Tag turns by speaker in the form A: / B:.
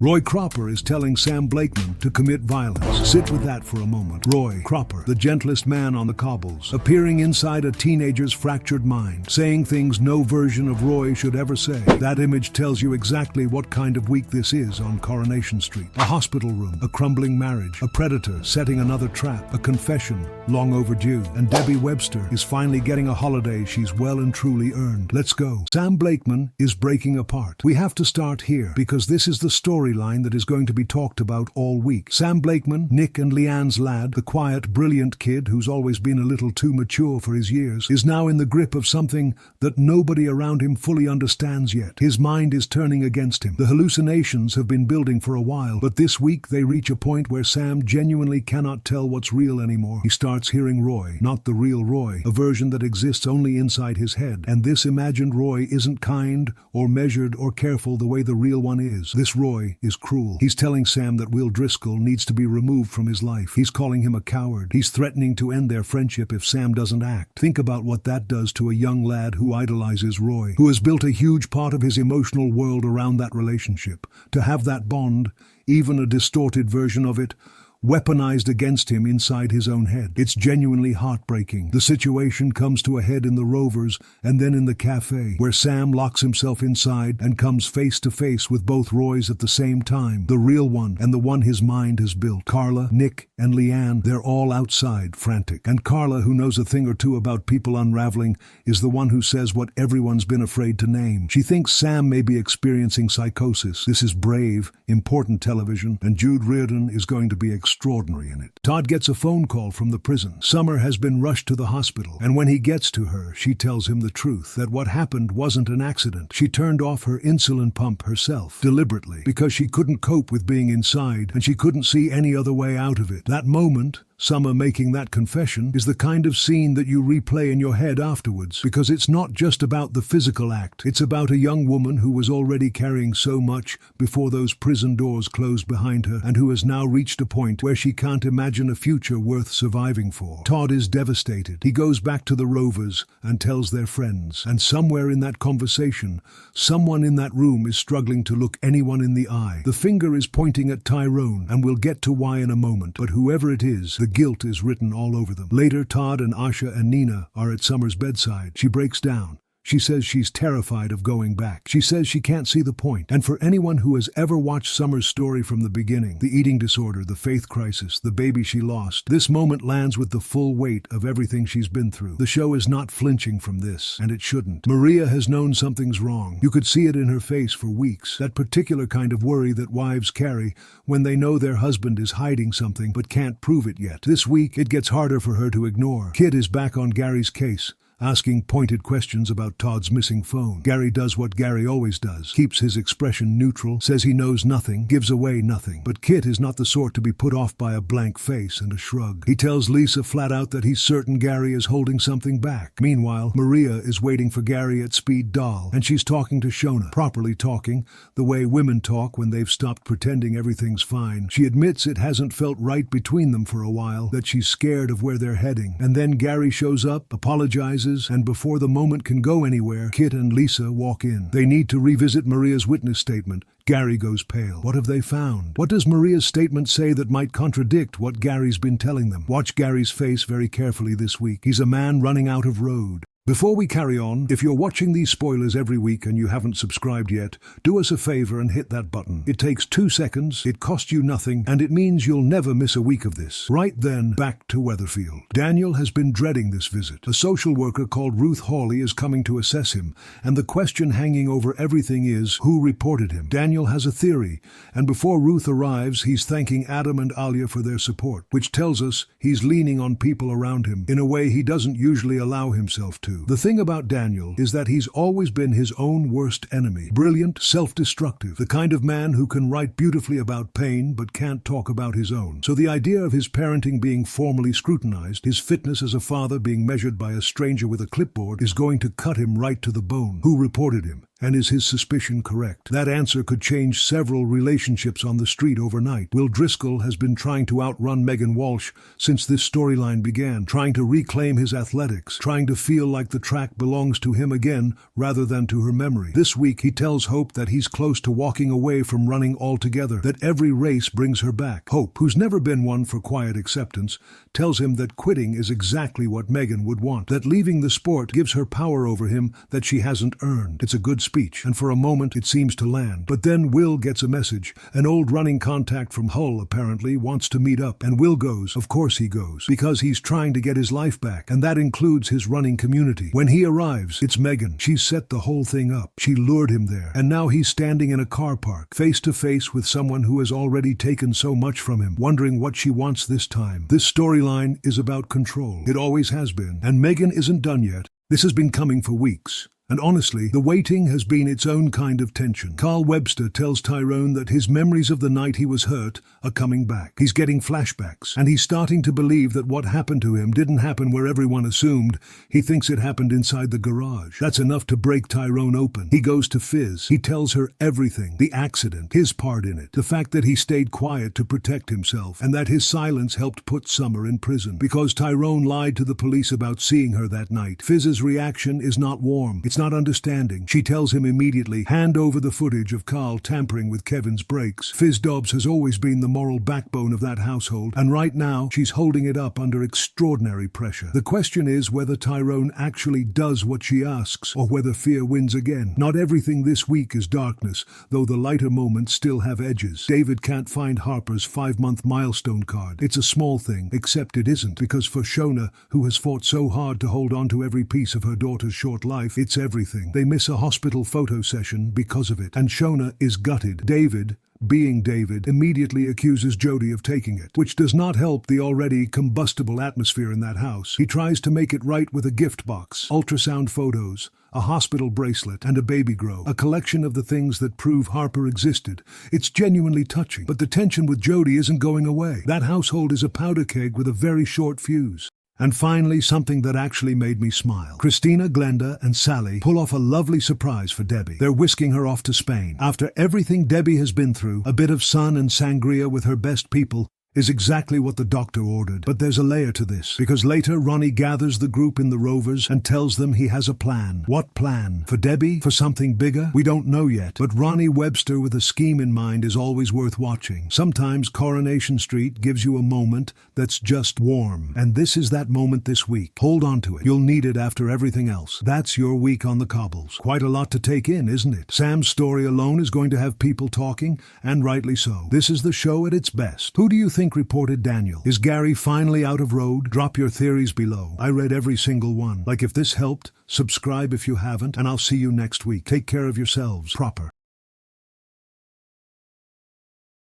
A: Roy Cropper is telling Sam Blakeman to commit violence. Sit with that for a moment. Roy Cropper, the gentlest man on the cobbles, appearing inside a teenager's fractured mind, saying things no version of Roy should ever say. That image tells you exactly what kind of week this is on Coronation Street. A hospital room, a crumbling marriage, a predator setting another trap, a confession long overdue, and Debbie Webster is finally getting a holiday she's well and truly earned. Let's go. Sam Blakeman is breaking apart. We have to start here because this is the storyline that is going to be talked about all week. Sam Blakeman, Nick and Leanne's lad, the quiet, brilliant kid who's always been a little too mature for his years, is now in the grip of something that nobody around him fully understands yet. His mind is turning against him. The hallucinations have been building for a while, but this week they reach a point where Sam genuinely cannot tell what's real anymore. He starts hearing Roy, not the real Roy, a version that exists only inside his head. And this imagined Roy isn't kind or measured or careful the way the real one is. This Roy is cruel. He's telling Sam that Will Driscoll needs to be removed from his life. He's calling him a coward. He's threatening to end their friendship if Sam doesn't act. Think about what that does to a young lad who idolizes Roy, who has built a huge part of his emotional world around that relationship. To have that bond, even a distorted version of it, weaponized against him inside his own head. It's genuinely heartbreaking. The situation comes to a head in the Rovers and then in the cafe, where Sam locks himself inside and comes face to face with both Roys at the same time. The real one and the one his mind has built. Carla, Nick, and Leanne, they're all outside, frantic. And Carla, who knows a thing or two about people unraveling, is the one who says what everyone's been afraid to name. She thinks Sam may be experiencing psychosis. This is brave, important television, and Jude Reardon is going to be extraordinary in it. Todd gets a phone call from the prison. Summer has been rushed to the hospital, and when he gets to her, she tells him the truth, that what happened wasn't an accident. She turned off her insulin pump herself, deliberately, because she couldn't cope with being inside, and she couldn't see any other way out of it. That moment, Summer making that confession, is the kind of scene that you replay in your head afterwards, because it's not just about the physical act. It's about a young woman who was already carrying so much before those prison doors closed behind her, and who has now reached a point where she can't imagine a future worth surviving for. Todd is devastated. He goes back to the Rovers and tells their friends, and somewhere in that conversation, someone in that room is struggling to look anyone in the eye. The finger is pointing at Tyrone, and we'll get to why in a moment, but whoever it is, the guilt is written all over them. Later, Todd and Asha and Nina are at Summer's bedside. She breaks down. She says she's terrified of going back. She says she can't see the point. And for anyone who has ever watched Summer's story from the beginning, the eating disorder, the faith crisis, the baby she lost, this moment lands with the full weight of everything she's been through. The show is not flinching from this, and it shouldn't. Maria has known something's wrong. You could see it in her face for weeks. That particular kind of worry that wives carry when they know their husband is hiding something but can't prove it yet. This week, it gets harder for her to ignore. Kid is back on Gary's case, asking pointed questions about Todd's missing phone. Gary does what Gary always does, keeps his expression neutral, says he knows nothing, gives away nothing. But Kit is not the sort to be put off by a blank face and a shrug. He tells Lisa flat out that he's certain Gary is holding something back. Meanwhile, Maria is waiting for Gary at Speed Doll, and she's talking to Shona, properly talking, the way women talk when they've stopped pretending everything's fine. She admits it hasn't felt right between them for a while, that she's scared of where they're heading. And then Gary shows up, apologizes, and before the moment can go anywhere, Kit and Lisa walk in. They need to revisit Maria's witness statement. Gary goes pale. What have they found? What does Maria's statement say that might contradict what Gary's been telling them? Watch Gary's face very carefully this week. He's a man running out of road. Before we carry on, if you're watching these spoilers every week and you haven't subscribed yet, do us a favor and hit that button. It takes 2 seconds, it costs you nothing, and it means you'll never miss a week of this. Right then, back to Weatherfield. Daniel has been dreading this visit. A social worker called Ruth Hawley is coming to assess him, and the question hanging over everything is, who reported him? Daniel has a theory, and before Ruth arrives, he's thanking Adam and Alia for their support, which tells us he's leaning on people around him in a way he doesn't usually allow himself to. The thing about Daniel is that he's always been his own worst enemy. Brilliant, self-destructive, the kind of man who can write beautifully about pain but can't talk about his own. So the idea of his parenting being formally scrutinized, his fitness as a father being measured by a stranger with a clipboard, is going to cut him right to the bone. Who reported him? And is his suspicion correct? That answer could change several relationships on the street overnight. Will Driscoll has been trying to outrun Megan Walsh since this storyline began, trying to reclaim his athletics, trying to feel like the track belongs to him again rather than to her memory. This week he tells Hope that he's close to walking away from running altogether, that every race brings her back. Hope, who's never been one for quiet acceptance, tells him that quitting is exactly what Megan would want, that leaving the sport gives her power over him that she hasn't earned. It's a good speech, and for a moment it seems to land. But then Will gets a message. An old running contact from Hull apparently wants to meet up, and Will goes. Of course he goes, because he's trying to get his life back, and that includes his running community. When he arrives, it's Megan. She's set the whole thing up. She lured him there, and now he's standing in a car park, face to face with someone who has already taken so much from him, wondering what she wants this time. This storyline is about control. It always has been, and Megan isn't done yet. This has been coming for weeks. And honestly, the waiting has been its own kind of tension. Carl Webster tells Tyrone that his memories of the night he was hurt are coming back. He's getting flashbacks, and he's starting to believe that what happened to him didn't happen where everyone assumed. He thinks it happened inside the garage. That's enough to break Tyrone open. He goes to Fizz. He tells her everything. The accident, his part in it, the fact that he stayed quiet to protect himself, and that his silence helped put Summer in prison. Because Tyrone lied to the police about seeing her that night. Fizz's reaction is not warm. It's not understanding. She tells him immediately, hand over the footage of Carl tampering with Kevin's brakes. Fizz Dobbs has always been the moral backbone of that household, and right now she's holding it up under extraordinary pressure. The question is whether Tyrone actually does what she asks, or whether fear wins again. Not everything this week is darkness, though the lighter moments still have edges. David can't find Harper's 5-month milestone card. It's a small thing, except it isn't, because for Shona, who has fought so hard to hold on to every piece of her daughter's short life, it's everything. They miss a hospital photo session because of it, and Shona is gutted. David, being David, immediately accuses Jody of taking it, which does not help the already combustible atmosphere in that house. He tries to make it right with a gift box, ultrasound photos, a hospital bracelet, and a baby grow, a collection of the things that prove Harper existed. It's genuinely touching, but the tension with Jody isn't going away. That household is a powder keg with a very short fuse. And finally, something that actually made me smile. Christina, Glenda, and Sally pull off a lovely surprise for Debbie. They're whisking her off to Spain. After everything Debbie has been through, a bit of sun and sangria with her best people is exactly what the doctor ordered. But there's a layer to this, because later Ronnie gathers the group in the Rovers and tells them he has a plan. What plan? For Debbie? For something bigger? We don't know yet, but Ronnie Webster with a scheme in mind is always worth watching. Sometimes Coronation Street gives you a moment that's just warm, and this is that moment this week. Hold on to it. You'll need it after everything else. That's your week on the cobbles. Quite a lot to take in, isn't it? Sam's story alone is going to have people talking, and rightly so. This is the show at its best. Who do you think reported Daniel? Is Gary finally out of road? Drop your theories below. I read every single one. Like, if this helped, subscribe if you haven't, and I'll see you next week. Take care of yourselves. Proper.